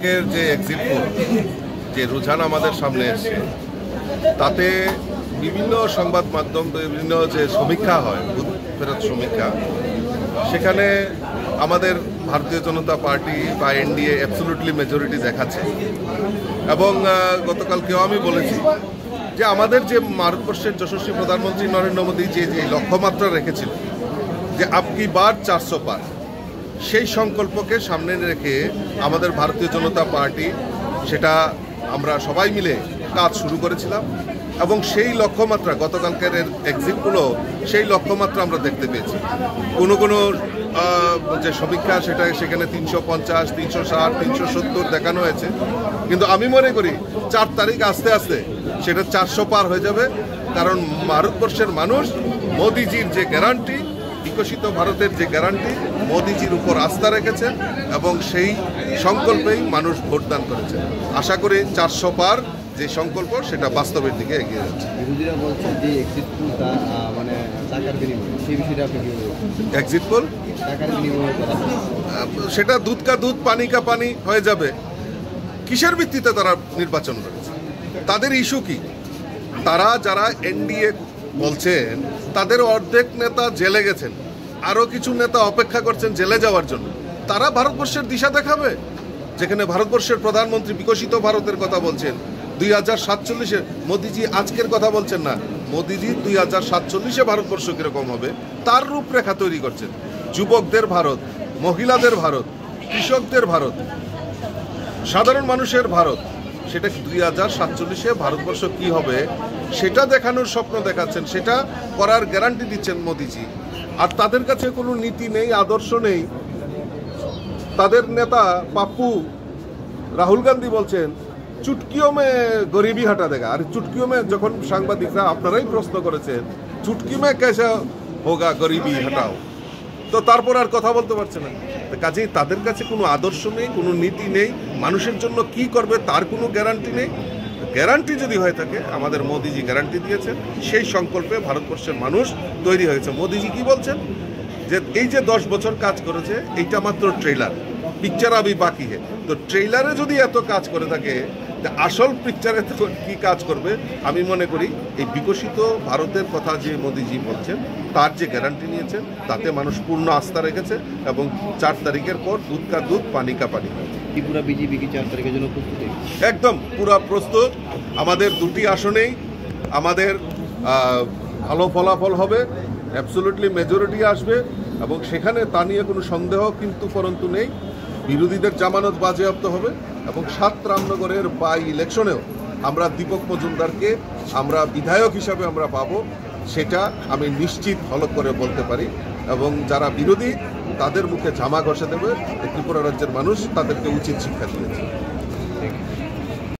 গতকালকের যে exit pole যে রুঝান আমাদের সামনে এসছে, তাতে বিভিন্ন সংবাদ মাধ্যম, বিভিন্ন যে সমীক্ষা হয়, বুথ ফেরত সমীক্ষা, সেখানে আমাদের ভারতীয় জনতা পার্টি বা এনডিএ অ্যাবসলিউটলি মেজরিটি দেখাচ্ছে। এবং গতকালকেও আমি বলেছি যে আমাদের যে ভারতবর্ষের যশস্বী প্রধানমন্ত্রী নরেন্দ্র মোদী যে লক্ষ্যমাত্রা রেখেছিল যে আপকি বার 400 পার, সেই সংকল্পকে সামনে রেখে আমাদের ভারতীয় জনতা পার্টি সেটা আমরা সবাই মিলে কাজ শুরু করেছিলাম। এবং সেই লক্ষ্যমাত্রা গতকালকের এক্সিটগুলো সেই লক্ষ্যমাত্রা আমরা দেখতে পেয়েছি। কোনো যে সমীক্ষা সেখানে 350, 360, 370 দেখানো হয়েছে, কিন্তু আমি মনে করি 4 তারিখ আস্তে আস্তে সেটা 400 পার হয়ে যাবে। কারণ ভারতবর্ষের মানুষ মোদিজির যে গ্যারান্টি, বিকশিত ভারতের যে গ্যারান্টি, মোদিজির উপর আস্থা রেখেছেন এবং সেই সংকল্পেই মানুষ ভোটদান করেছে। আশা করি 400 পার যে সংকল্প সেটা বাস্তবের দিকে এগিয়ে যাচ্ছে। বিরোধীরা বলছেন যে এক্সিট পোল মানে টাকার বিনিময়ে, সেই বিষয়টা আপনি কি বলবেন? এক্সিট পোল টাকার বিনিময়ে সেটা দুধ কা দুধ পানি কা পানি হয়ে যাবে। কিসের ভিত্তিতে তারা নির্বাচন করেছে? তাদের ইস্যু কি? তারা যারা এনডিএ বলছেন তাদের অর্ধেক নেতা জেলে গেছেন, আরও কিছু নেতা অপেক্ষা করছেন জেলে যাওয়ার জন্য। তারা ভারতবর্ষের দিশা দেখাবে, যেখানে ভারতবর্ষের প্রধানমন্ত্রী বিকশিত ভারতের কথা বলছেন। 2047-এ মোদিজি আজকের কথা বলছেন না, মোদিজি 2047-এ ভারতবর্ষ কীরকম হবে তার রূপরেখা তৈরি করছেন। যুবকদের ভারত, মহিলাদের ভারত, কৃষকদের ভারত, সাধারণ মানুষের ভারত, সেটা 2047-এ ভারতবর্ষ কি হবে সেটা দেখানোর স্বপ্ন দেখাচ্ছেন, সেটা করার গ্যারান্টি দিচ্ছেন মোদিজি। আর তাদের কাছে কোনো নীতি নেই, আদর্শ নেই। তাদের নেতা পাপ্পু রাহুল গান্ধী বলছেন চুটকিও মে গরিবি হাঁটা দেগা। আর চুটকিও মে যখন সাংবাদিকরা আপনারাই প্রশ্ন করেছেন চুটকি মে কেসে হোগা গরিবি হাঁটাও, তো তারপর আর কথা বলতে পারছে না। কাজেই তাদের কাছে কোনো আদর্শ নেই, কোনো নীতি নেই, মানুষের জন্য কি করবে তার কোনো গ্যারান্টি নেই। গ্যারান্টি যদি হয়ে থাকে, আমাদের মোদিজি গ্যারান্টি দিয়েছেন, সেই সংকল্পে ভারতবর্ষের মানুষ তৈরি হয়েছে। মোদিজি কি বলছেন যে এই যে 10 বছর কাজ করেছে এইটা মাত্র ট্রেলার, পিকচার আবি বাকি হে। তো ট্রেলারে যদি এত কাজ করে থাকে, আসল পিকচারে কি কাজ করবে? আমি মনে করি এই বিকশিত ভারতের কথা যে মোদিজি বলছেন তার যে গ্যারান্টি নিয়েছেন তাতে মানুষ পূর্ণ আস্থা রেখেছে এবং 4 তারিখের পর দুধ কা দুধ পানি কা পানি। ত্রিপুরা বিজেপি কি 4 তারিখের জন্য প্রস্তুত? একদম পুরা প্রস্তুত। আমাদের 2টি আসনেই আমাদের ভালো ফলাফল হবে, অ্যাবসলিউটলি মেজরিটি আসবে এবং সেখানে তা নিয়ে কোনো সন্দেহ কিন্তু পরন্তু নেই। বিরোধীদের জামানত বাজেয়াপ্ত হবে এবং 7 রামনগরের বাই ইলেকশনেও আমরা দীপক মজুমদারকে আমরা বিধায়ক হিসাবে আমরা পাবো, সেটা আমি নিশ্চিত হলক করে বলতে পারি। এবং যারা বিরোধী তাদের মুখে জামা ঘষে দেবে ত্রিপুরা রাজ্যের মানুষ, তাদেরকে উচিত শিক্ষা দিয়েছে।